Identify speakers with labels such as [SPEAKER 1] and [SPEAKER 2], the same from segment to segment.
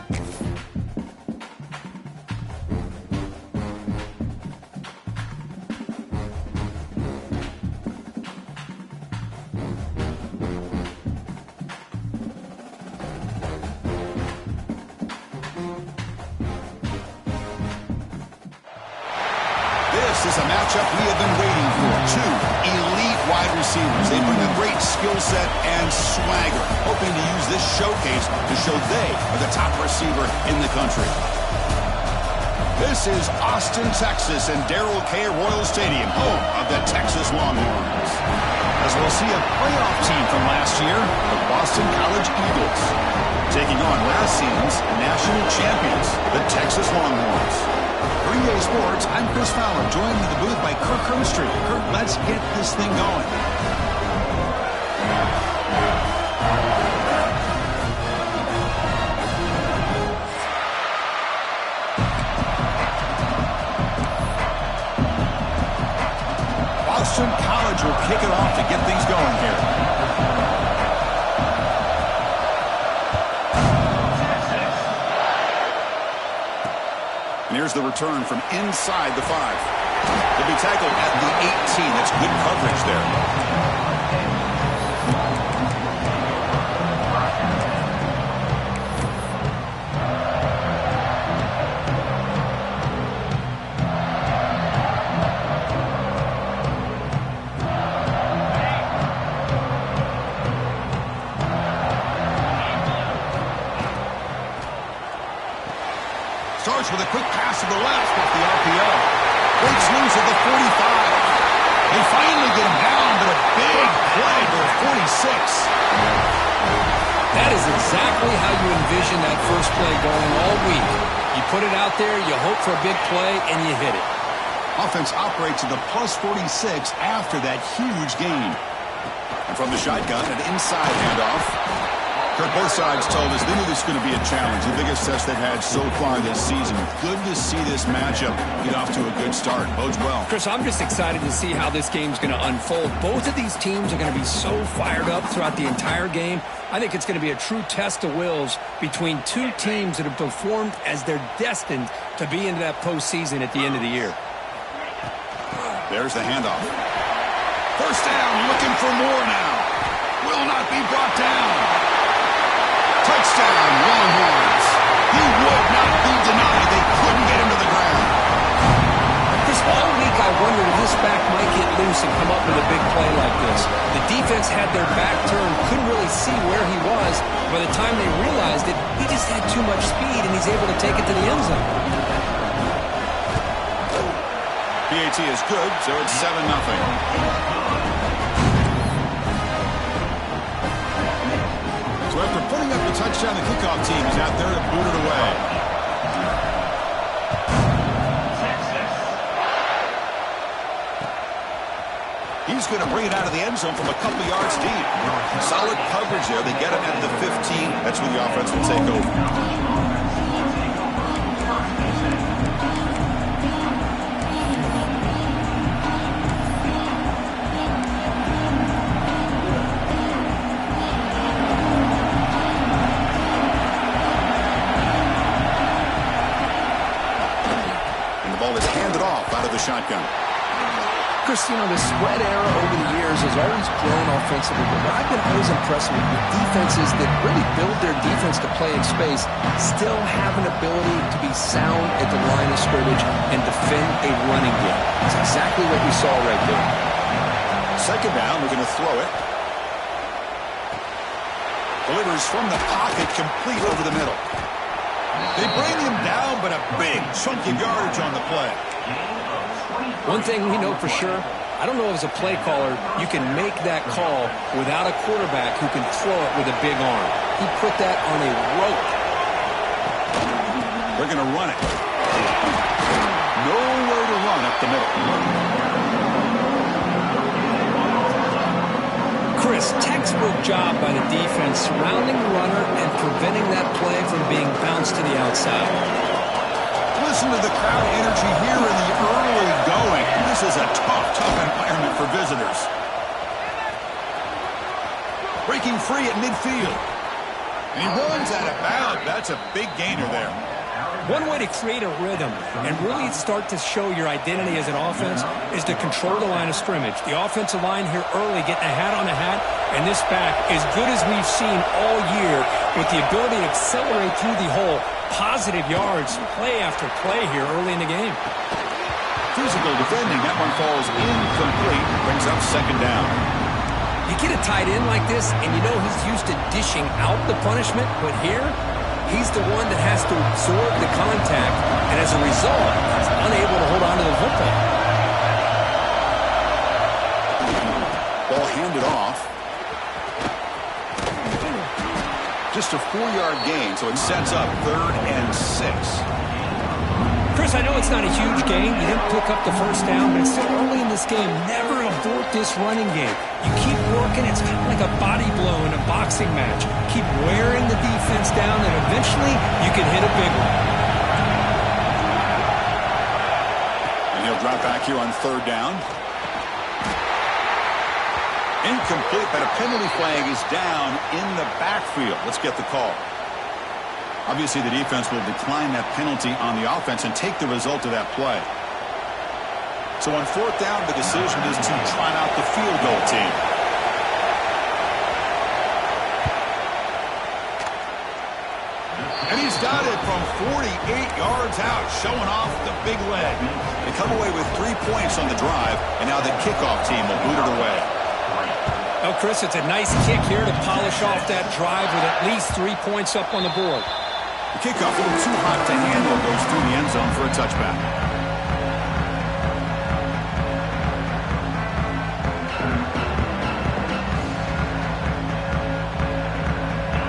[SPEAKER 1] This is a matchup we have been waiting for. Two elite wide receivers. They bring a great skill set and swagger, hoping to use this showcase to show they are the top receiver in the country. This is Austin, Texas, and Darrell K. Royal Stadium, home of the Texas Longhorns. As we'll see a playoff team from last year, the Boston College Eagles, taking on last season's national champions, the Texas Longhorns. 3A Sports, I'm Chris Fowler, joined in the booth by Kirk Hermstreet. Kirk, let's get this thing going. Boston College will kick it off to get things going here. Here's the return from inside the 5. He'll be tackled at the 18. That's good coverage there. Starts with a quick pass to the left off the RPO. Breaks loose at the 45. They finally get him down, but a big play for 46.
[SPEAKER 2] That is exactly how you envision that first play going all week. You put it out there, you hope for a big play, and you hit it.
[SPEAKER 1] Offense operates at the plus 46 after that huge gain. And from the shotgun, an inside handoff. Kirk, both sides told us they knew this was going to be a challenge, the biggest test they've had so far this season. Good to see this matchup get off to a good start. Bodes well.
[SPEAKER 2] Chris, I'm just excited to see how this game's going to unfold. Both of these teams are going to be so fired up throughout the entire game. I think it's going to be a true test of wills between two teams that have performed as they're destined to be into that postseason at the end of the year.
[SPEAKER 1] There's the handoff. First down, looking for more now. Will not be brought down. Touchdown, Longhorns. He would not be denied. They couldn't get him to the ground.
[SPEAKER 2] This all week I wondered if this back might get loose and come up with a big play like this. The defense had their back turned, couldn't really see where he was. By the time they realized it, he just had too much speed, and he's able to take it to the end zone.
[SPEAKER 1] PAT is good, so it's 7-0. So after putting up the touchdown, the kickoff team is out there to boot it away. He's going to bring it out of the end zone from a couple yards deep. Solid coverage there. They get him at the 15. That's where the offense will take over. Shotgun.
[SPEAKER 2] Chris, you know, the spread era over the years has always grown offensively, but what I've been always impressed with defenses that really build their defense to play in space still have an ability to be sound at the line of scrimmage and defend a running game. That's exactly what we saw right there.
[SPEAKER 1] Second down, we're going to throw it. Delivers from the pocket, complete over the middle. They bring him down, but a big chunk of yardage on the play.
[SPEAKER 2] One thing we know for sure, I don't know as a play caller, you can make that call without a quarterback who can throw it with a big arm. He put that on a rope.
[SPEAKER 1] They're going to run it. Nowhere to run up the middle.
[SPEAKER 2] Chris, textbook job by the defense surrounding the runner and preventing that play from being bounced to the outside.
[SPEAKER 1] Listen to the crowd energy here in the early going. This is a tough environment for visitors. Breaking free at midfield. And he runs out of bounds. That's a big gainer there.
[SPEAKER 3] One way to create a rhythm and really start to show your identity as an offense is to control the line of scrimmage. The offensive line here early getting a hat on a hat, and this back, as good as we've seen all year, with the ability to accelerate through the hole, positive yards, play after play here early in the game.
[SPEAKER 1] Physical defending. That one falls incomplete. Brings up second down.
[SPEAKER 2] You get a tight end like this, and you know he's used to dishing out the punishment, but here, he's the one that has to absorb the contact, and as a result, he's unable to hold on to the football.
[SPEAKER 1] Ball handed off. Just a 4-yard gain, so it sets up 3rd and 6.
[SPEAKER 3] Chris, I know it's not a huge gain. You didn't pick up the first down, but it's still early in this game. Never abort this running game. You keep working. It's kind of like a body blow in a boxing match. Keep wearing the defense down, and eventually you can hit a big one.
[SPEAKER 1] And he'll drop back here on 3rd down. Incomplete, but a penalty flag is down in the backfield. Let's get the call. Obviously, the defense will decline that penalty on the offense and take the result of that play. So on 4th down, the decision is to trot out the field goal team. And he's got it from 48 yards out, showing off the big leg. They come away with 3 points on the drive, and now the kickoff team will boot it away.
[SPEAKER 3] Oh, Chris, it's a nice kick here to polish off that drive with at least 3 points up on the board.
[SPEAKER 1] The kickoff a little too hot to handle, goes through the end zone for a touchback.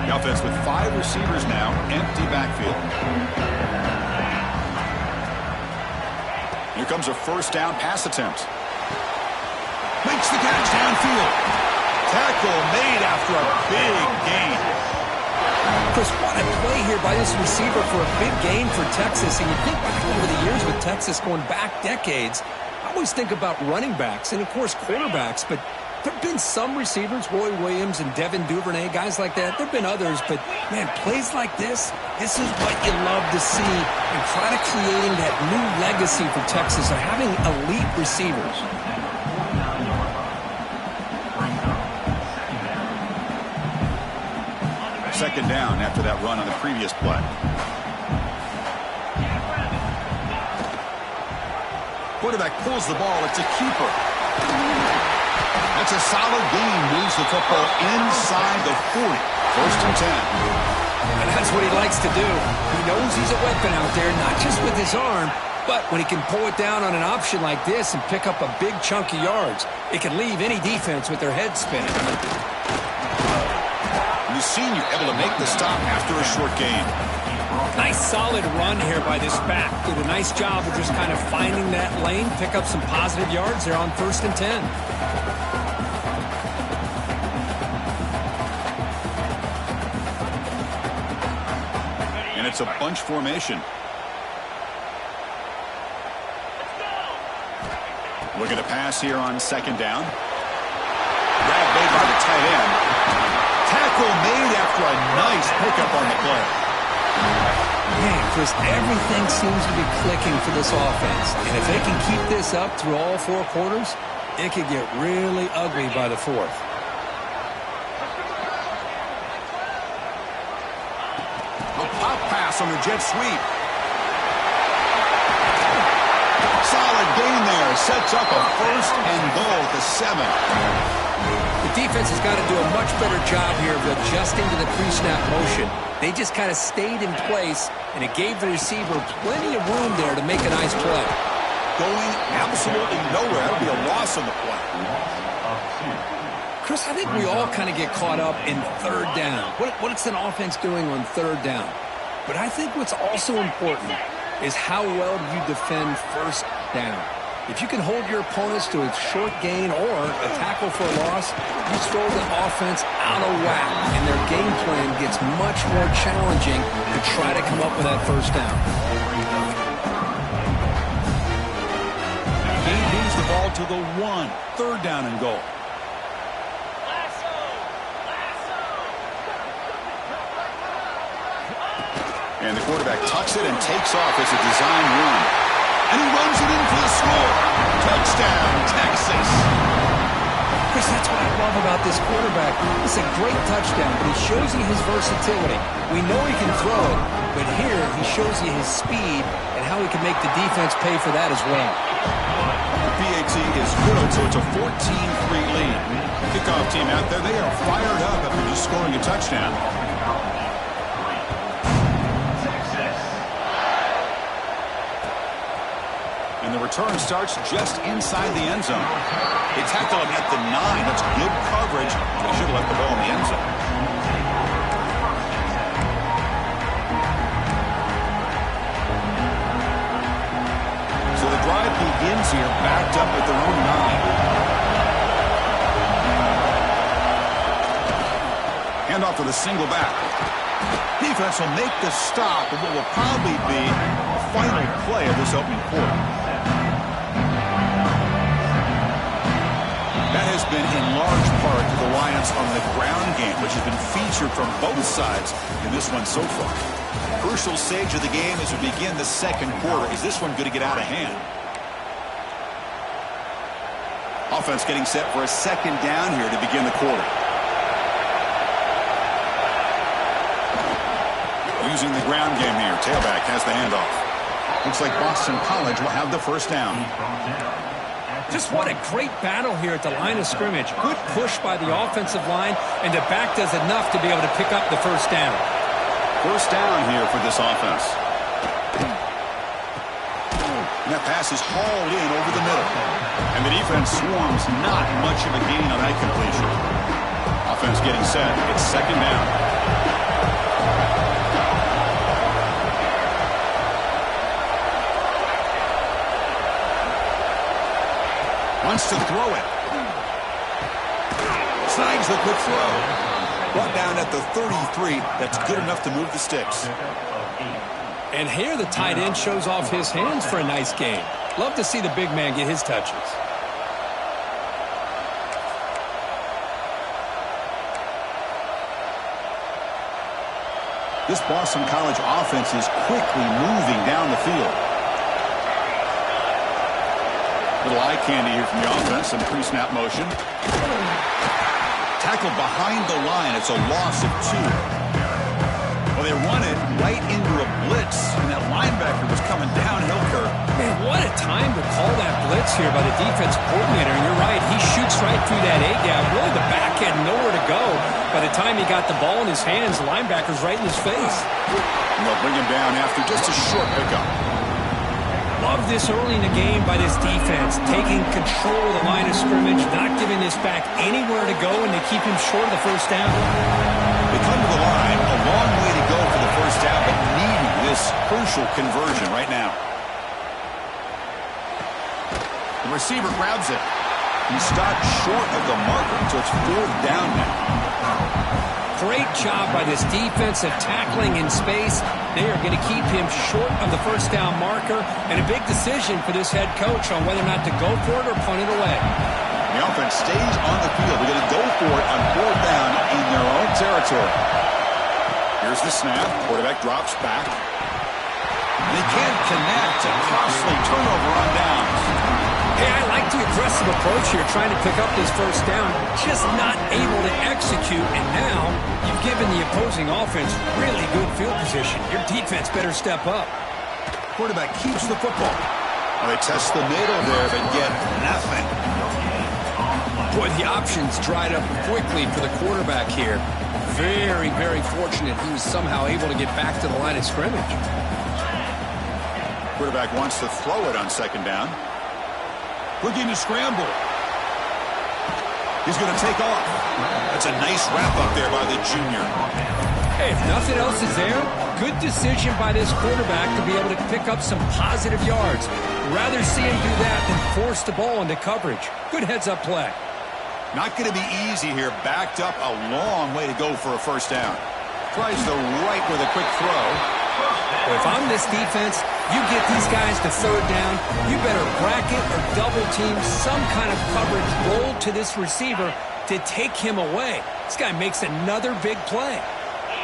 [SPEAKER 1] The offense with 5 receivers now, empty backfield. Here comes a 1st down pass attempt. Makes the catch downfield. Tackle made after a big gain.
[SPEAKER 2] Chris, what a play here by this receiver for a big gain for Texas. And you think back over the years with Texas going back decades, I always think about running backs and, of course, quarterbacks. But there have been some receivers, Roy Williams and Devin Duvernay, guys like that. There have been others. But, man, plays like this is what you love to see. And kind of creating that new legacy for Texas of having elite receivers.
[SPEAKER 1] Second down after that run on the previous play. Quarterback pulls the ball. It's a keeper. That's a solid gain. Moves the football inside the 40. 1st and 10.
[SPEAKER 2] And that's what he likes to do. He knows he's a weapon out there, not just with his arm, but when he can pull it down on an option like this and pick up a big chunk of yards, it can leave any defense with their head spinning.
[SPEAKER 1] The senior able to make the stop after a short gain.
[SPEAKER 3] Nice solid run here by this back. Did a nice job of just kind of finding that lane, pick up some positive yards there on 1st and 10.
[SPEAKER 1] And it's a bunch formation. Looking to pass here on 2nd down. Grab made by the tight end. Tackle made after a nice pickup on the play.
[SPEAKER 2] Man, Chris, everything seems to be clicking for this offense. And if they can keep this up through all 4 quarters, it could get really ugly by the 4th.
[SPEAKER 1] A pop pass on the jet sweep. Solid gain there. Sets up a 1st and goal at the 7.
[SPEAKER 2] The defense has got to do a much better job here of adjusting to the pre-snap motion. They just kind of stayed in place, and it gave the receiver plenty of room there to make a nice play.
[SPEAKER 1] Going absolutely nowhere. That'll be a loss on the play.
[SPEAKER 2] Chris, I think we all kind of get caught up in 3rd down. What's an offense doing on 3rd down? But I think what's also important is how well do you defend 1st down. If you can hold your opponents to a short gain or a tackle for a loss, you throw the offense out of whack, and their game plan gets much more challenging to try to come up with that 1st down.
[SPEAKER 1] He moves the ball to the 1. 3rd down and goal. And the quarterback tucks it and takes off. It's a design run. And he runs it in for the score. Touchdown, Texas.
[SPEAKER 2] Chris, that's what I love about this quarterback. It's a great touchdown, but he shows you his versatility. We know he can throw it, but here he shows you his speed and how he can make the defense pay for that as well.
[SPEAKER 1] The PAT is good, so it's a 14-3 lead. Kickoff team out there, they are fired up after just scoring a touchdown. And the return starts just inside the end zone. They tackle him at the 9. That's good coverage. They should have left the ball in the end zone. So the drive begins here, backed up at their own 9. Hand off to the single back. Defense will make the stop of what will probably be the final play of this opening quarter. That has been in large part the reliance on the ground game, which has been featured from both sides in this one so far. Crucial stage of the game as we begin the second quarter. Is this one going to get out of hand? Offense getting set for a second down here to begin the quarter. Using the ground game here. Tailback has the handoff. Looks like Boston College will have the first down.
[SPEAKER 3] Just what a great battle here at the line of scrimmage. Good push by the offensive line, and the back does enough to be able to pick up the first down.
[SPEAKER 1] First down here for this offense. And that pass is hauled in over the middle. And the defense swarms, not much of a gain on that completion. Offense getting set. It's second down. Wants to throw it. Snags the quick throw. Brought down at the 33. That's good enough to move the sticks.
[SPEAKER 3] And here the tight end shows off his hands for a nice game. Love to see the big man get his touches.
[SPEAKER 1] This Boston College offense is quickly moving down the field. Little eye candy here from the offense in pre-snap motion. Tackled behind the line. It's a loss of 2. Well, they run it right into a blitz, and that linebacker was coming downhill curve.
[SPEAKER 3] Man, what a time to call that blitz here by the defense coordinator. And you're right, he shoots right through that A-gap. Really, the back had nowhere to go. By the time he got the ball in his hands, the linebacker's right in his face.
[SPEAKER 1] And they'll bring him down after just a short pickup.
[SPEAKER 3] Love this early in the game by this defense, taking control of the line of scrimmage, not giving this back anywhere to go, and they keep him short of the first down.
[SPEAKER 1] They come to the line, a long way to go for the first down, but needing this crucial conversion right now. The receiver grabs it. He stopped short of the marker, so it's 4th down now.
[SPEAKER 3] Great job by this defensive tackling in space. They are going to keep him short of the first down marker, and a big decision for this head coach on whether or not to go for it or punt it away.
[SPEAKER 1] The offense stays on the field. They're going to go for it on 4th down in their own territory. Here's the snap. Quarterback drops back. They can't connect. A costly turnover on downs.
[SPEAKER 3] Hey, I like the aggressive approach here, trying to pick up this first down, just not able to execute, and now you've given the opposing offense really good field position. Your defense better step up.
[SPEAKER 1] Quarterback keeps the football. Well, they test the middle there, but get nothing.
[SPEAKER 2] Boy, the options dried up quickly for the quarterback here. Very, very fortunate he was somehow able to get back to the line of scrimmage.
[SPEAKER 1] Quarterback wants to throw it on second down. Looking to scramble. He's going to take off. That's a nice wrap up there by the junior.
[SPEAKER 3] Hey, if nothing else is there, good decision by this quarterback to be able to pick up some positive yards. Rather see him do that than force the ball into coverage. Good heads-up play.
[SPEAKER 1] Not going to be easy here. Backed up a long way to go for a first down. Tries the right with a quick throw.
[SPEAKER 3] Well, if I'm this defense, you get these guys to third down, you better bracket or double team some kind of coverage roll to this receiver to take him away. This guy makes another big play.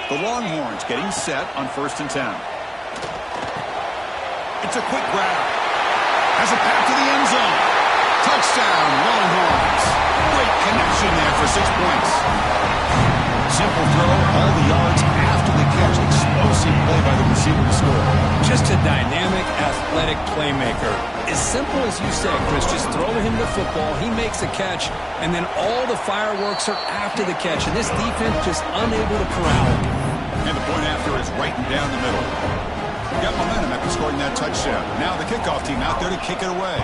[SPEAKER 1] The Longhorns getting set on 1st and 10. It's a quick grab. Has a pass to the end zone. Touchdown, Longhorns. Great connection there for 6 points. Simple throw, all the yards after the catch. Explosive play by the receiver to score.
[SPEAKER 3] Just a dynamic, athletic playmaker. As simple as you said, Chris, just throw him the football, he makes a catch, and then all the fireworks are after the catch. And this defense just unable to corral him.
[SPEAKER 1] And the point after is right down the middle. Got momentum after scoring that touchdown. Now the kickoff team out there to kick it away.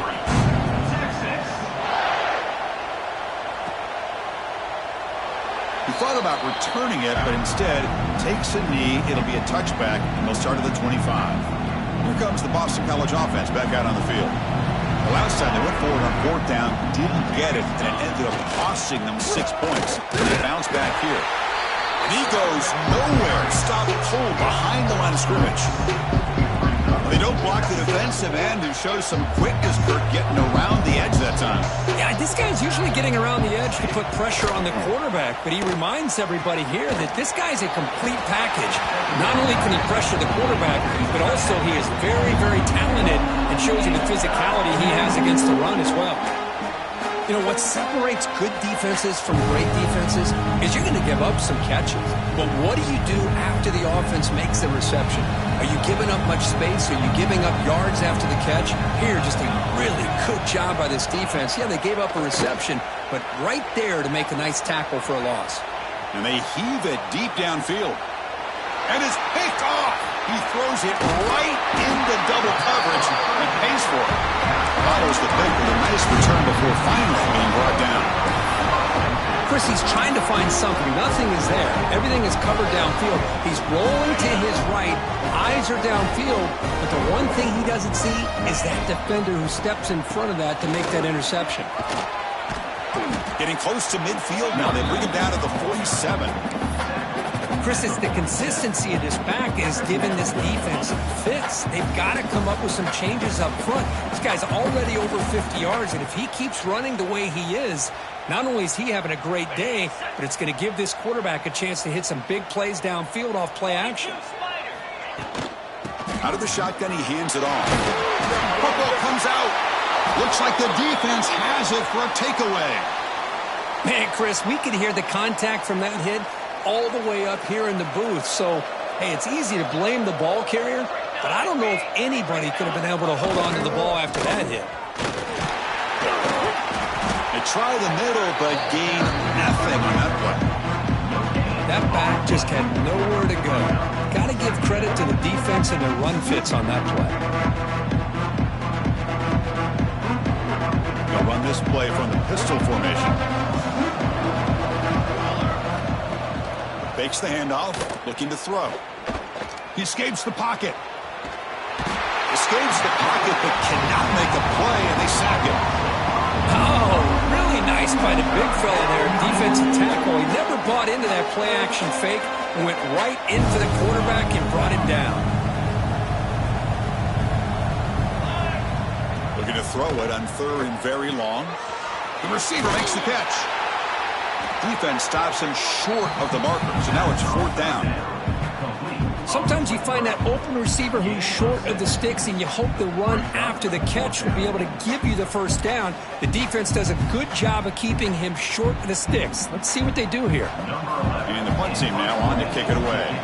[SPEAKER 1] He thought about returning it, but instead takes a knee. It'll be a touchback, and they'll start at the 25. Here comes the Boston College offense back out on the field. The last time they went forward on 4th down, didn't get it, and it ended up costing them 6 points. And they bounce back here. And he goes nowhere. Stop pulled behind the line of scrimmage. They don't block the defensive end, who shows some quickness, Kirk, getting around the edge that time.
[SPEAKER 3] Yeah, this guy's usually getting around the edge to put pressure on the quarterback, but he reminds everybody here that this guy's a complete package. Not only can he pressure the quarterback, but also he is very, very talented and shows you the physicality he has against the run as well. You know, what separates good defenses from great defenses is you're going to give up some catches. But what do you do after the offense makes the reception? Are you giving up much space? Are you giving up yards after the catch? Here, just a really good job by this defense. Yeah, they gave up a reception, but right there to make a nice tackle for a loss.
[SPEAKER 1] And they heave it deep downfield. And it's picked off. He throws it right into double coverage and pays for it. Follows the pick with a nice return before finally being brought down.
[SPEAKER 3] Chris, he's trying to find something. Nothing is there. Everything is covered downfield. He's rolling to his right. Eyes are downfield. But the one thing he doesn't see is that defender who steps in front of that to make that interception.
[SPEAKER 1] Getting close to midfield now. They bring him down to the 47.
[SPEAKER 3] Chris, it's the consistency of this back is giving this defense fits. They've got to come up with some changes up front. This guy's already over 50 yards, and if he keeps running the way he is, not only is he having a great day, but it's going to give this quarterback a chance to hit some big plays downfield off play action.
[SPEAKER 1] Out of the shotgun, he hands it off. Football comes out. Looks like the defense has it for a takeaway.
[SPEAKER 3] Man, Chris, we could hear the contact from that hit all the way up here in the booth. So, hey, it's easy to blame the ball carrier, but I don't know if anybody could have been able to hold on to the ball after that hit.
[SPEAKER 1] They try the middle, but gain nothing on that play.
[SPEAKER 3] That back just had nowhere to go. Got to give credit to the defense and their run fits on that play.
[SPEAKER 1] They'll run this play from the pistol formation. Fakes the handoff, looking to throw. He escapes the pocket. Escapes the pocket, but cannot make a play, and they sack him.
[SPEAKER 3] Oh, really nice by the big fella there. Defensive tackle. He never bought into that play-action fake and went right into the quarterback and brought him down.
[SPEAKER 1] Looking to throw it on 3rd and very long. The receiver makes the catch. Defense stops him short of the marker, so now it's 4th down.
[SPEAKER 3] Sometimes you find that open receiver who's short of the sticks, and you hope the run after the catch will be able to give you the first down. The defense does a good job of keeping him short of the sticks. Let's see what they do here.
[SPEAKER 1] And the punt team now on to kick it away.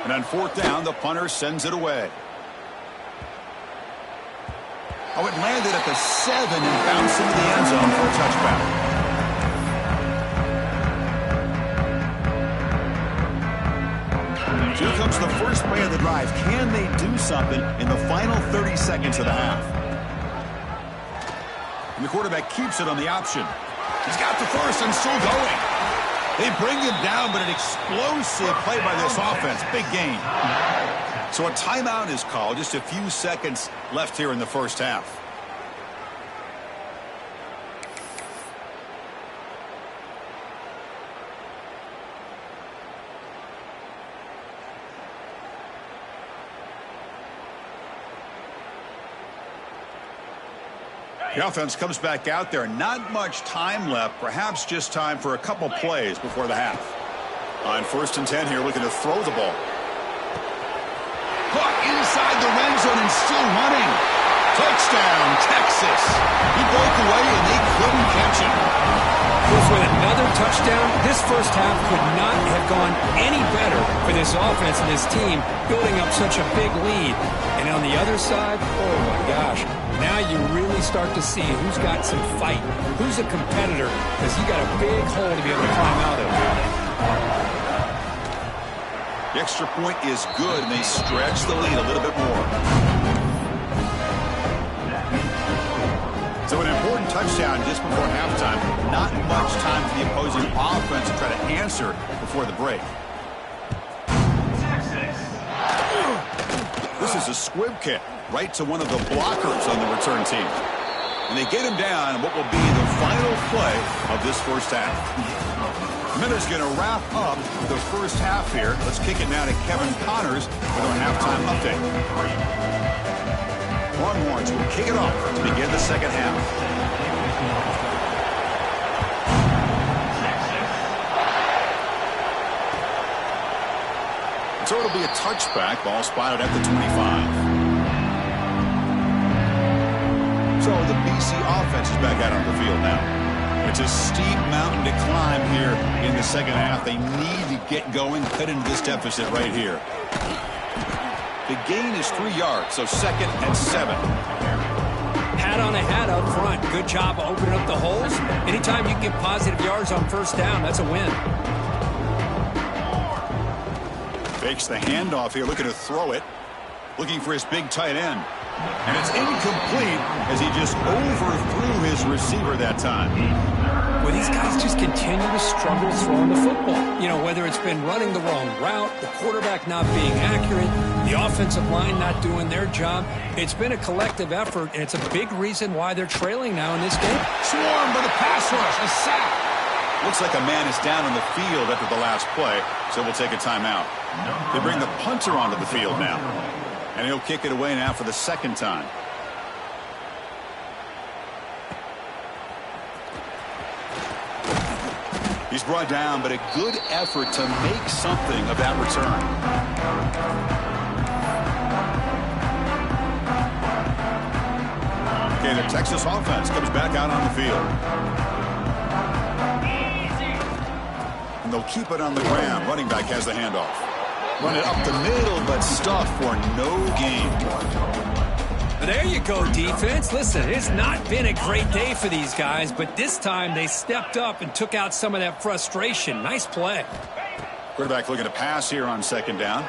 [SPEAKER 1] And on 4th down, the punter sends it away. Oh, it landed at the 7 and bounced into the end zone for a touchback. Here comes the first play of the drive. Can they do something in the final 30 seconds of the half? And the quarterback keeps it on the option. He's got the first and still going. They bring him down, but an explosive play by this offense. Big gain. So a timeout is called. Just a few seconds left here in the first half. The offense comes back out there. Not much time left. Perhaps just time for a couple plays before the half. On 1st and 10 here, looking to throw the ball. Caught inside the red zone and still running. Touchdown, Texas. He broke away and they couldn't catch him.
[SPEAKER 3] With another touchdown, this first half could not have gone any better for this offense and this team, building up such a big lead. And on the other side, oh my gosh, now you really start to see who's got some fight, who's a competitor, because you got a big hole to be able to climb out of.
[SPEAKER 1] The extra point is good, and they stretch the lead a little bit more. So an important touchdown just before halftime. Not much time for the opposing offense to try to answer before the break. This is a squib kick right to one of the blockers on the return team. And they get him down in what will be the final play of this first half. Miller's going to wrap up the first half here. Let's kick it now to Kevin Connors with our halftime update. Longhorns will kick it off to begin the second half. So it'll be a touchback. Ball spotted at the 25. So the BC offense is back out on the field now. It's a steep mountain to climb here in the second half. They need to get going, cut into this deficit right here. The gain is 3 yards, so 2nd and 7.
[SPEAKER 3] Hat on a hat up front. Good job opening up the holes. Anytime you get positive yards on first down, that's a win.
[SPEAKER 1] Fakes the handoff here, looking to throw it. Looking for his big tight end. And it's incomplete as he just overthrew his receiver that time.
[SPEAKER 3] Well, these guys just continue to struggle throwing the football. You know, whether it's been running the wrong route, the quarterback not being accurate, the offensive line not doing their job. It's been a collective effort, and it's a big reason why they're trailing now in this game.
[SPEAKER 1] Swarmed by the pass rush, a sack. Looks like a man is down on the field after the last play, so we'll take a timeout. They bring the punter onto the field now. And he'll kick it away now for the second time. He's brought down, but a good effort to make something of that return. Okay, the Texas offense comes back out on the field. And they'll keep it on the ground. Running back has the handoff. Run it up the middle, but stuffed for no gain.
[SPEAKER 3] There you go, defense. Listen, it's not been a great day for these guys, but this time they stepped up and took out some of that frustration. Nice play.
[SPEAKER 1] Quarterback looking to pass here on 2nd down.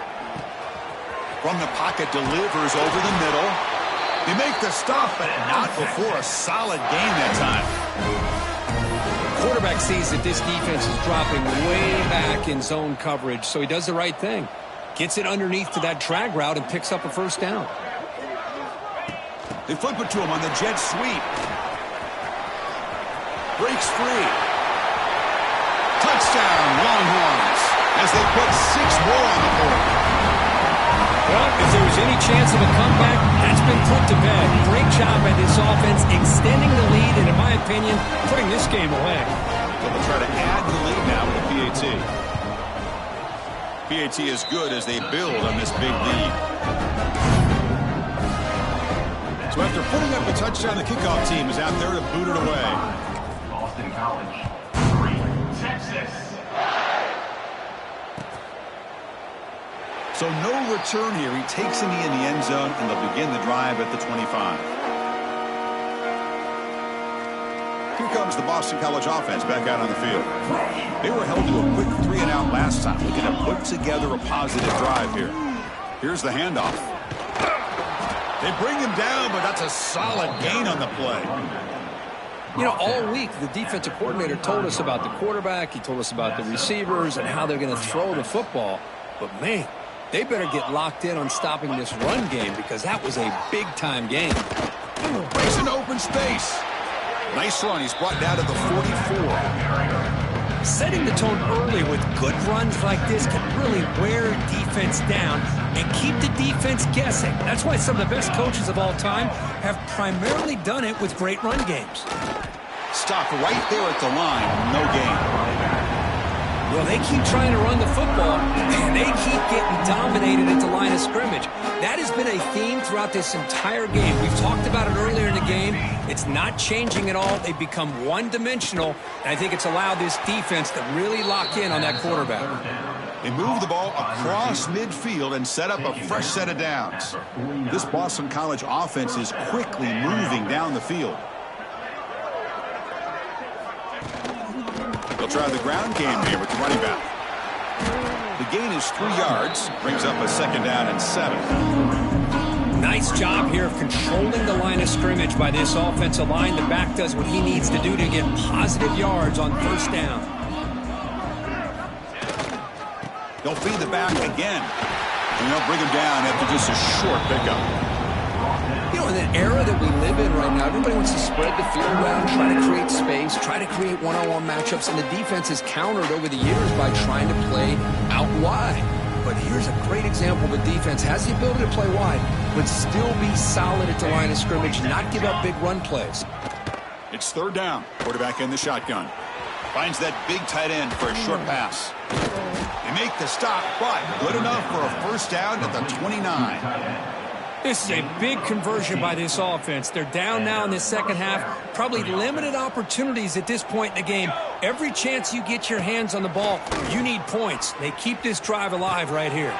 [SPEAKER 1] From the pocket, delivers over the middle. They make the stop, but not before a solid gain that time.
[SPEAKER 3] Quarterback sees that this defense is dropping way back in zone coverage, so he does the right thing. Gets it underneath to that drag route and picks up a first down.
[SPEAKER 1] They flip it to him on the jet sweep. Breaks free. Touchdown, Longhorns, as they put 6 more on the board.
[SPEAKER 3] Well, if there was any chance of a comeback, that's been put to bed. Great job by this offense extending the lead and, in my opinion, putting this game away.
[SPEAKER 1] So they'll try to add the lead now with a PAT. PAT is good as they build on this big lead. So after putting up a touchdown, the kickoff team is out there to boot it away.
[SPEAKER 4] Boston College, 3, Texas.
[SPEAKER 1] So no return here. He takes a knee in the end zone, and they'll begin the drive at the 25. Here comes the Boston College offense back out on the field. They were held to a quick 3-and-out last time, looking to put together a positive drive here. Here's the handoff. They bring him down, but that's a solid gain on the play.
[SPEAKER 3] You know, all week, the defensive coordinator told us about the quarterback. He told us about the receivers and how they're going to throw the football. But, man,
[SPEAKER 2] They better get locked in on stopping this run game because that was a big-time game.
[SPEAKER 1] Breaks into open space. Nice run. He's brought down to the 44.
[SPEAKER 3] Setting the tone early with good runs like this can really wear defense down and keep the defense guessing. That's why some of the best coaches of all time have primarily done it with great run games.
[SPEAKER 1] Stop right there at the line. No gain.
[SPEAKER 3] Well, they keep trying to run the football, and they keep getting dominated at the line of scrimmage. That has been a theme throughout this entire game. We've talked about it earlier in the game. It's not changing at all. They've become one-dimensional, and I think it's allowed this defense to really lock in on that quarterback.
[SPEAKER 1] They move the ball across midfield and set up a fresh set of downs. This Boston College offense is quickly moving down the field. They'll try the ground game here with the running back. The gain is 3 yards, brings up a 2nd down and 7.
[SPEAKER 3] Nice job here of controlling the line of scrimmage by this offensive line. The back does what he needs to do to get positive yards on 1st down.
[SPEAKER 1] They'll feed the back again. And they'll bring him down after just a short pickup.
[SPEAKER 2] You know, in the era that we live in right now, everybody wants to spread the field around, try to create space, try to create one-on-one matchups, and the defense has countered over the years by trying to play out wide. But here's a great example of a defense has the ability to play wide, but still be solid at the line of scrimmage, not give up big run plays.
[SPEAKER 1] It's 3rd down. Quarterback in the shotgun. Finds that big tight end for a short pass. They make the stop, but good enough for a 1st down at the 29.
[SPEAKER 3] This is a big conversion by this offense. They're down now in the 2nd half. Probably limited opportunities at this point in the game. Every chance you get your hands on the ball, you need points. They keep this drive alive right here.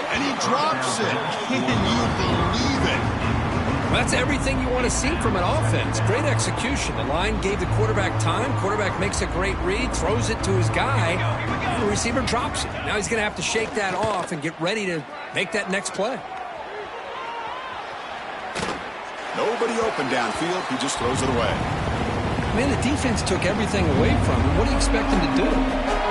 [SPEAKER 1] And he drops it. Can you believe it?
[SPEAKER 2] Well, that's everything you want to see from an offense. Great execution. The line gave the quarterback time. Quarterback makes a great read, throws it to his guy. The receiver drops it. Now he's going to have to shake that off and get ready to make that next play.
[SPEAKER 1] Nobody open downfield. He just throws it away.
[SPEAKER 2] Man, the defense took everything away from him. What do you expect him to do?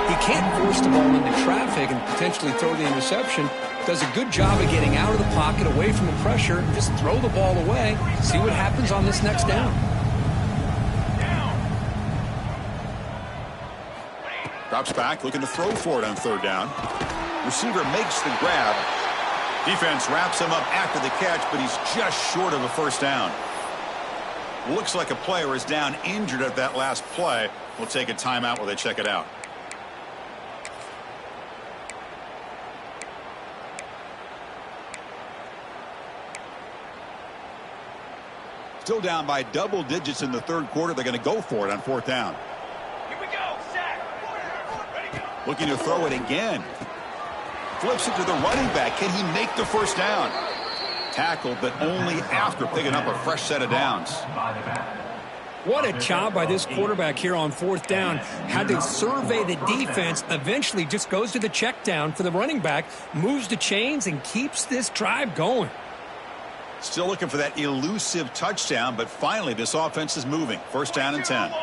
[SPEAKER 2] He can't force the ball into traffic and potentially throw the interception. Does a good job of getting out of the pocket, away from the pressure, and just throw the ball away. See what happens on this next down.
[SPEAKER 1] Drops back, looking to throw for it on 3rd down. Receiver makes the grab. Defense wraps him up after the catch, but he's just short of a 1st down. Looks like a player is down injured at that last play. We'll take a timeout while they check it out. Still down by double digits in the 3rd quarter. They're going to go for it on 4th down.
[SPEAKER 4] Here we go. Sack. Ready, go.
[SPEAKER 1] Looking to throw it again. Flips it to the running back. Can he make the 1st down? Tackled, but only after picking up a fresh set of downs.
[SPEAKER 3] What a job by this quarterback here on 4th down. Had to survey the defense, eventually just goes to the check down for the running back, moves the chains, and keeps this drive going.
[SPEAKER 1] Still looking for that elusive touchdown, but finally this offense is moving. 1st down and 10.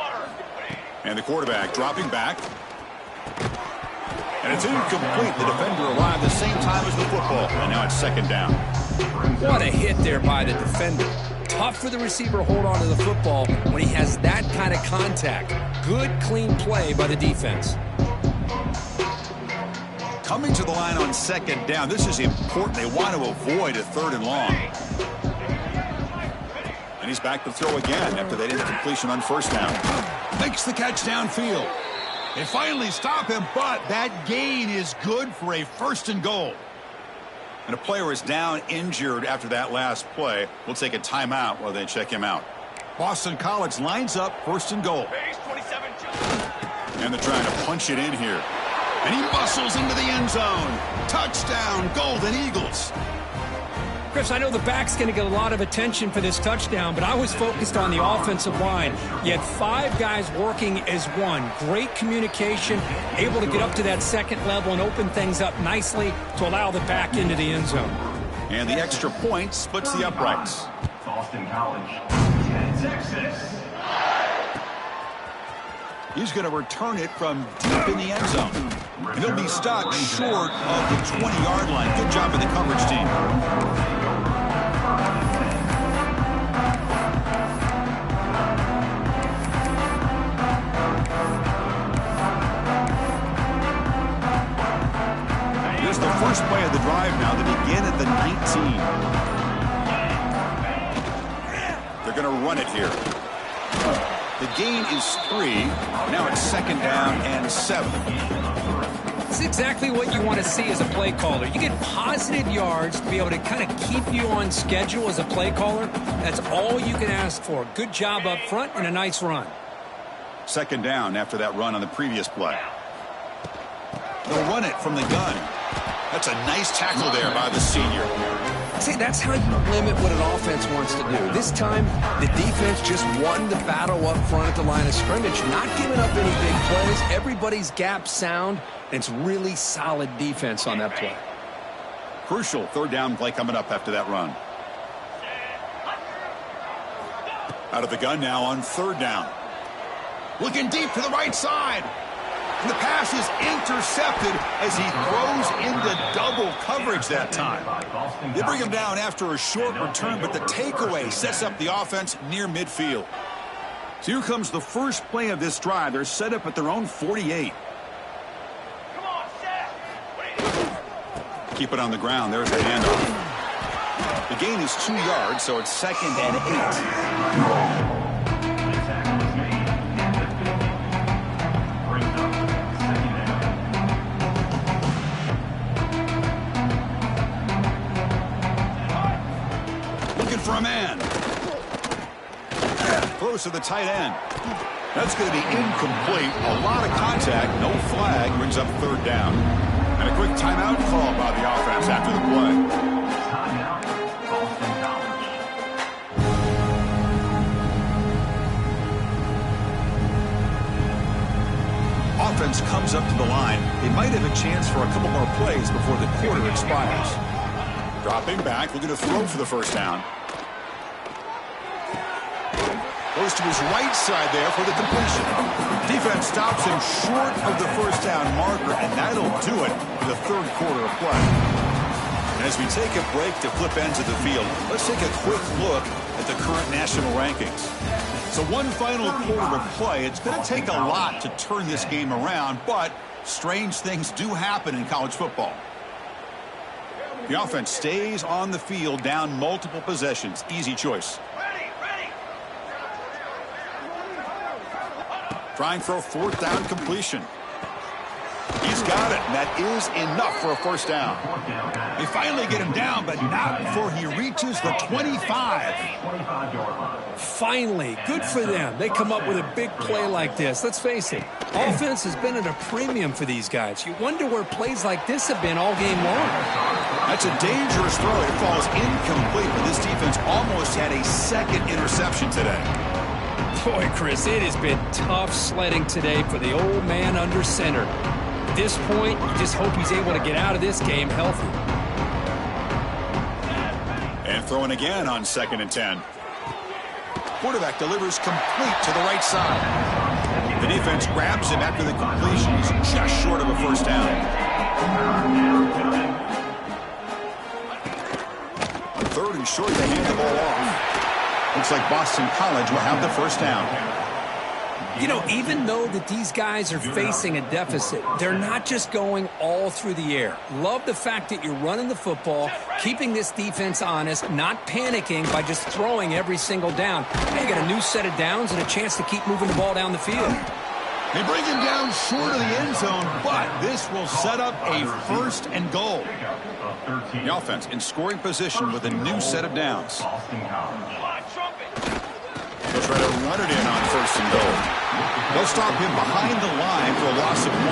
[SPEAKER 1] And the quarterback dropping back. And it's incomplete. The defender arrived the same time as the football. And now it's 2nd down.
[SPEAKER 2] What a hit there by the defender. Tough for the receiver to hold on to the football when he has that kind of contact. Good, clean play by the defense.
[SPEAKER 1] Coming to the line on 2nd down. This is important. They want to avoid a 3rd and long. And he's back to throw again after that incompletion on 1st down. Makes the catch downfield. They finally stop him, but that gain is good for a 1st and goal. And a player is down injured after that last play. We'll take a timeout while they check him out. Boston College lines up 1st and goal. And they're trying to punch it in here. And he muscles into the end zone. Touchdown, Golden Eagles.
[SPEAKER 3] Chris, I know the back's going to get a lot of attention for this touchdown, but I was focused on the offensive line. You had 5 guys working as one. Great communication, able to get up to that 2nd level and open things up nicely to allow the back into the end zone.
[SPEAKER 1] And the extra point splits the uprights.
[SPEAKER 4] Boston College, 10 Texas.
[SPEAKER 1] He's going to return it from deep in the end zone. And they'll be stopped short of the 20-yard line. Good job by the coverage team. Here's the first play of the drive now. They begin at the 19. They're going to run it here. The gain is 3. Now it's 2nd down and 7.
[SPEAKER 3] It's exactly what you want to see as a play caller. You get positive yards to be able to kind of keep you on schedule as a play caller. That's all you can ask for. Good job up front and a nice run.
[SPEAKER 1] 2nd down after that run on the previous play. They'll run it from the gun. That's a nice tackle there by the senior.
[SPEAKER 2] See, that's how you limit what an offense wants to do. This time, the defense just won the battle up front at the line of scrimmage, not giving up any big plays. Everybody's gap sound, and it's really solid defense on that play.
[SPEAKER 1] Crucial 3rd down play coming up after that run. Out of the gun now on 3rd down. Looking deep to the right side. And the pass is intercepted as he throws into double coverage that time. They bring him down after a short return, but the takeaway sets up the offense near midfield. So here comes the first play of this drive. They're set up at their own 48.
[SPEAKER 4] Come on, Seth.
[SPEAKER 1] Keep it on the ground. There's the handoff. The gain is 2 yards, so it's 2nd and 8. For a man. Close to the tight end. That's going to be incomplete. A lot of contact. No flag. Brings up 3rd down. And a quick timeout call by the offense after the play.
[SPEAKER 5] Timeout, Boston College.
[SPEAKER 1] Offense comes up to the line. They might have a chance for a couple more plays before the quarter expires. Dropping back, looking to throw for the 1st down. Goes to his right side there for the completion. Defense stops him short of the 1st down marker, and that'll do it for the 3rd quarter of play. And as we take a break to flip ends of the field, let's take a quick look at the current national rankings. So one final quarter of play. It's going to take a lot to turn this game around, but strange things do happen in college football. The offense stays on the field down multiple possessions. Easy choice. Trying for a 4th down completion. He's got it, and that is enough for a 1st down. They finally get him down, but not before he reaches the 25.
[SPEAKER 3] Finally, good for them. They come up with a big play like this. Let's face it, offense has been at a premium for these guys. You wonder where plays like this have been all game long.
[SPEAKER 1] That's a dangerous throw. It falls incomplete, but this defense almost had a 2nd interception today.
[SPEAKER 3] Boy, Chris, it has been tough sledding today for the old man under center. At this point, you just hope he's able to get out of this game healthy.
[SPEAKER 1] And throwing again on 2nd and 10. Quarterback delivers complete to the right side. The defense grabs him after the completion. He's just short of a 1st down. On 3rd and short, they hand the ball off. Looks like Boston College will have the 1st down.
[SPEAKER 3] You know, even though that these guys are facing a deficit, they're not just going all through the air. Love the fact that you're running the football, keeping this defense honest, not panicking by just throwing every single down. Now you got a new set of downs and a chance to keep moving the ball down the field.
[SPEAKER 1] They bring him down short of the end zone, but this will set up a 1st and goal. The offense in scoring position with a new set of downs. They'll try to run it in on 1st and goal. They'll stop him behind the line for a loss of 1.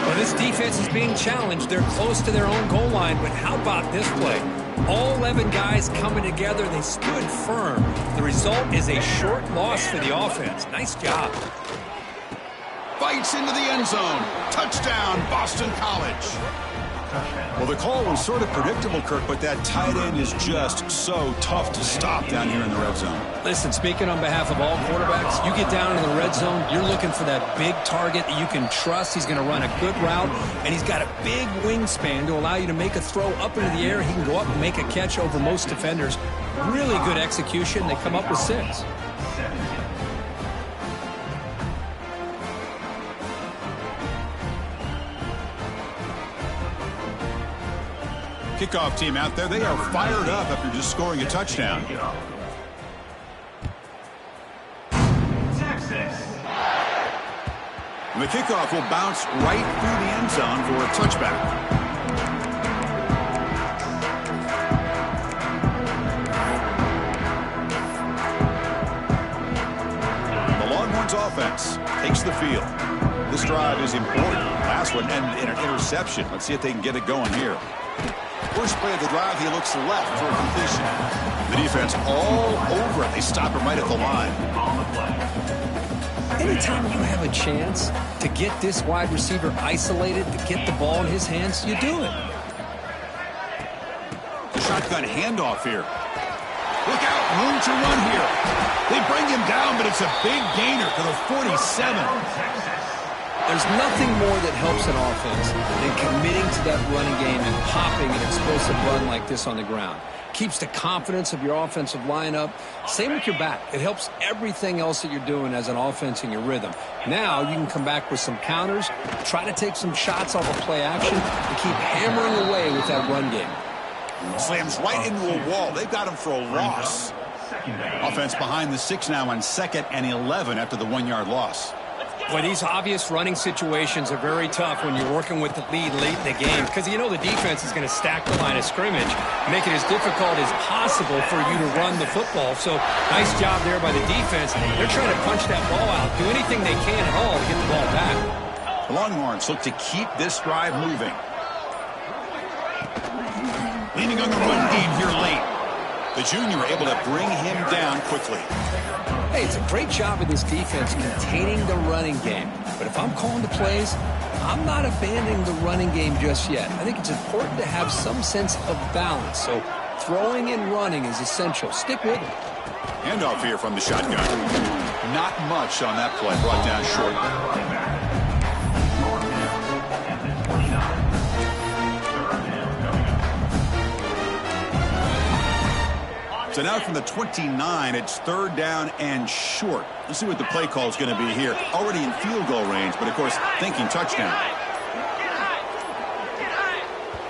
[SPEAKER 3] Well, this defense is being challenged. They're close to their own goal line, but how about this play? All 11 guys coming together. They stood firm. The result is a short loss for the offense. Nice job.
[SPEAKER 1] Fights into the end zone. Touchdown, Boston College. Well, the call was sort of predictable, Kirk, but that tight end is just so tough to stop down here in the red zone.
[SPEAKER 2] Listen, speaking on behalf of all quarterbacks, you get down in the red zone, you're looking for that big target that you can trust. He's going to run a good route, and he's got a big wingspan to allow you to make a throw up into the air. He can go up and make a catch over most defenders. Really good execution. They come up with 6.
[SPEAKER 1] Kickoff team out there, they are fired up after just scoring a touchdown.
[SPEAKER 5] Texas.
[SPEAKER 1] And the kickoff will bounce right through the end zone for a touchback. The Longhorns offense takes the field. This drive is important. Last one ended in an interception. Let's see if they can get it going here. First play of the drive, he looks left for a completion. The defense all over it. They stop him right at the line.
[SPEAKER 2] Anytime you have a chance to get this wide receiver isolated, to get the ball in his hands, you do it.
[SPEAKER 1] The shotgun handoff here. Look out, room to run here. They bring him down, but it's a big gainer to the 47.
[SPEAKER 2] There's nothing more that helps an offense than committing to that running game and popping an explosive run like this on the ground. Keeps the confidence of your offensive lineup. Same with your back. It helps everything else that you're doing as an offense in your rhythm. Now you can come back with some counters, try to take some shots off of play action, and keep hammering away with that run game.
[SPEAKER 1] Slams right into a wall. They've got him for a loss. Offense behind the 6 now on 2nd and 11 after the 1-yard loss.
[SPEAKER 3] Well, these obvious running situations are very tough when you're working with the lead late in the game because you know the defense is going to stack the line of scrimmage, make it as difficult as possible for you to run the football. So nice job there by the defense. They're trying to punch that ball out, do anything they can at all to get the ball back.
[SPEAKER 1] The Longhorns look to keep this drive moving. Leaning on the run game here late. The junior able to bring him down quickly.
[SPEAKER 2] Hey, it's a great job of this defense containing the running game. But if I'm calling the plays, I'm not abandoning the running game just yet. I think it's important to have some sense of balance. So throwing and running is essential. Stick with it.
[SPEAKER 1] Handoff here from the shotgun. Not much on that play. Brought down short. So now from the 29, it's 3rd down and short. Let's see what the play call is going to be here. Already in field goal range, but of course thinking touchdown.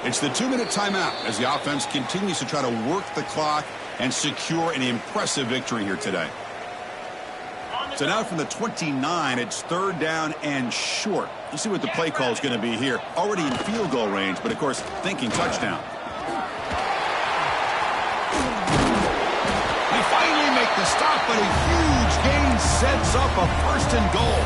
[SPEAKER 1] It's the 2-minute timeout as the offense continues to try to work the clock and secure an impressive victory here today. So now from the 29, it's 3rd down and short. Let's see what the play call is going to be here. Already in field goal range, but of course thinking touchdown. The stop, but a huge gain sets up a 1st and goal.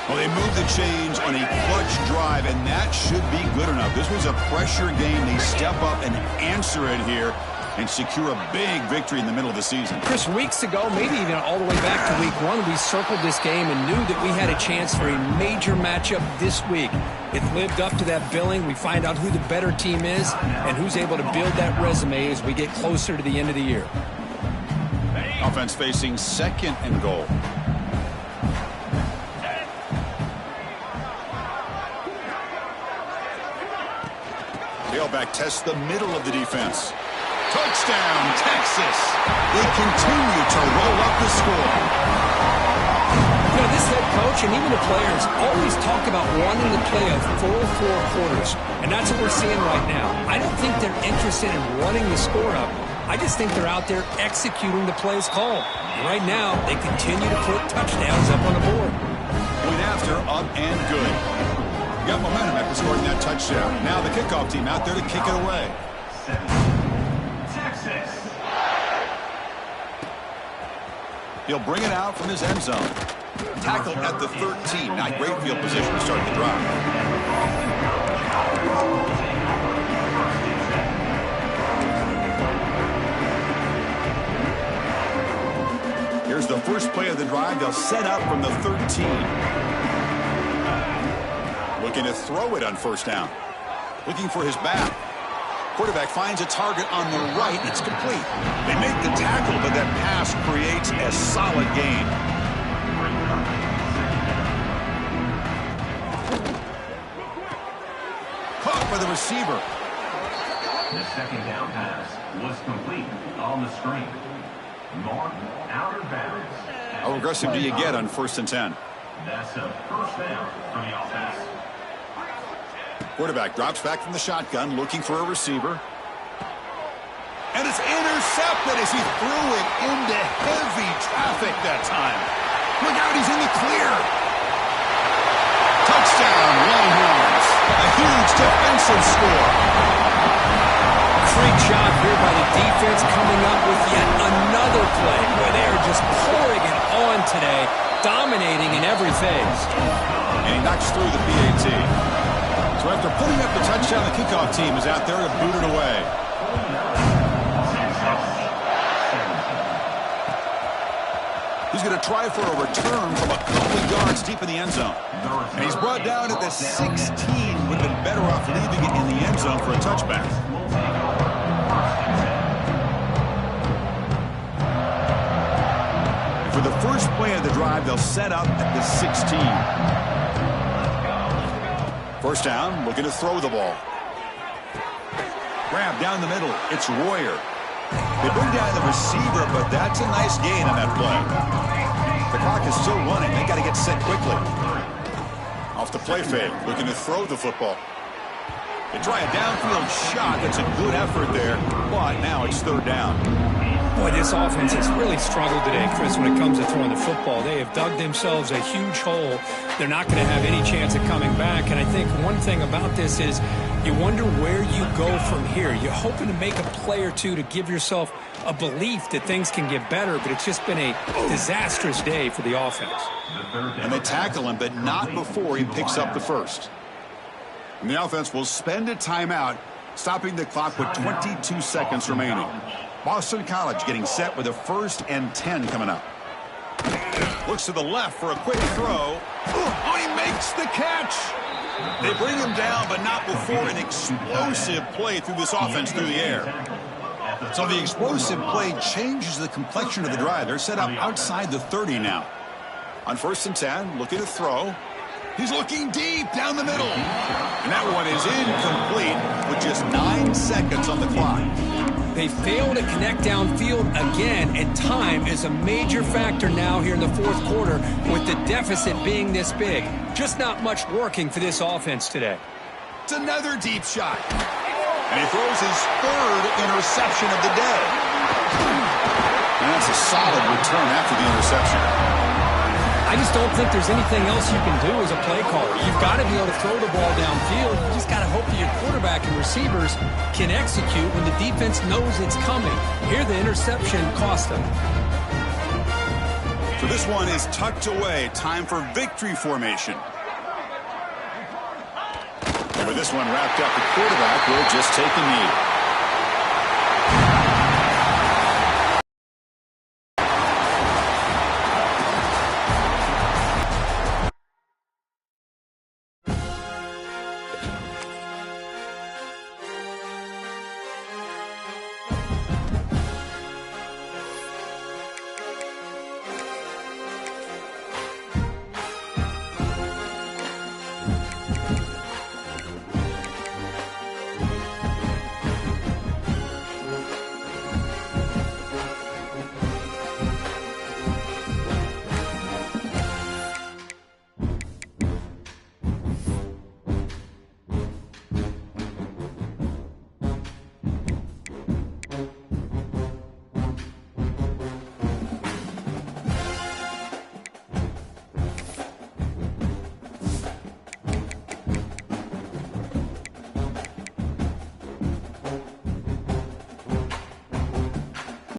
[SPEAKER 1] Well, they move the chains on a clutch drive, and that should be good enough. This was a pressure game. They step up and answer it here and secure a big victory in the middle of the season.
[SPEAKER 2] Chris, weeks ago, maybe even all the way back to week 1, we circled this game and knew that we had a chance for a major matchup this week. It lived up to that billing. We find out who the better team is and who's able to build that resume as we get closer to the end of the year.
[SPEAKER 1] Offense facing 2nd and goal. Tailback tests the middle of the defense. Touchdown, Texas. They continue to roll up the score.
[SPEAKER 2] You know, this head coach and even the players always talk about wanting to play a full 4 quarters, and that's what we're seeing right now. I don't think they're interested in running the score up. I just think they're out there executing the plays called. And right now, they continue to put touchdowns up on the board.
[SPEAKER 1] Point after, up and good. Got momentum after scoring that touchdown. Now the kickoff team out there to kick it away.
[SPEAKER 5] Texas.
[SPEAKER 1] He'll bring it out from his end zone. Tackle at the 13. Not great field position to start the drive. Here's the first play of the drive. They'll set up from the 13. Looking to throw it on 1st down. Looking for his back. Quarterback finds a target on the right. It's complete. They make the tackle, but that pass creates a solid gain. Caught by the receiver.
[SPEAKER 5] The second down pass was complete on the screen. Mark out of bounds.
[SPEAKER 1] How aggressive do you get on 1st and 10?
[SPEAKER 5] That's a first down for the offense.
[SPEAKER 1] Quarterback drops back from the shotgun, looking for a receiver. And it's intercepted as he threw it into heavy traffic that time. Look out, he's in the clear. Touchdown, Longhorns. A huge defensive score.
[SPEAKER 3] Great job here by the defense coming up with yet another play where they are just pouring it on today, dominating in every phase.
[SPEAKER 1] And he knocks through the PAT. So after putting up the touchdown, the kickoff team is out there to boot it away. He's going to try for a return from a couple of yards deep in the end zone. And he's brought down at the 16. Would have been better off leaving it in the end zone for a touchback. For the first play of the drive, they'll set up at the 16. First down, looking to throw the ball. Grab down the middle. It's Royer. They bring down the receiver, but that's a nice gain on that play. The clock is still running. They got to get set quickly. Off the play fake, looking to throw the football. They try a downfield shot. That's a good effort there, but now it's 3rd down.
[SPEAKER 3] Boy, this offense has really struggled today, Chris, when it comes to throwing the football. They have dug themselves a huge hole. They're not going to have any chance of coming back. And I think one thing about this is you wonder where you go from here. You're hoping to make a play or two to give yourself a belief that things can get better, but it's just been a disastrous day for the offense.
[SPEAKER 1] And they tackle him, but not before he picks up the first. And the offense will spend a timeout, stopping the clock with 22 seconds remaining. Boston College getting set with a 1st and 10 coming up. Looks to the left for a quick throw. Oh, he makes the catch. They bring him down, but not before an explosive play through this offense through the air. So the explosive play changes the complexion of the drive. They're set up outside the 30 now. On 1st and 10, looking to throw. He's looking deep down the middle. And that one is incomplete with just 9 seconds on the clock.
[SPEAKER 3] They fail to connect downfield again, and time is a major factor now here in the 4th quarter with the deficit being this big. Just not much working for this offense today.
[SPEAKER 1] It's another deep shot. And he throws his 3rd interception of the day. And that's a solid return after the interception.
[SPEAKER 3] I just don't think there's anything else you can do as a play caller. You've got to be able to throw the ball downfield. You just got to hope that your quarterback and receivers can execute when the defense knows it's coming. Here, the interception cost them.
[SPEAKER 1] So this one is tucked away. Time for victory formation. And with this one wrapped up, the quarterback will just take a knee.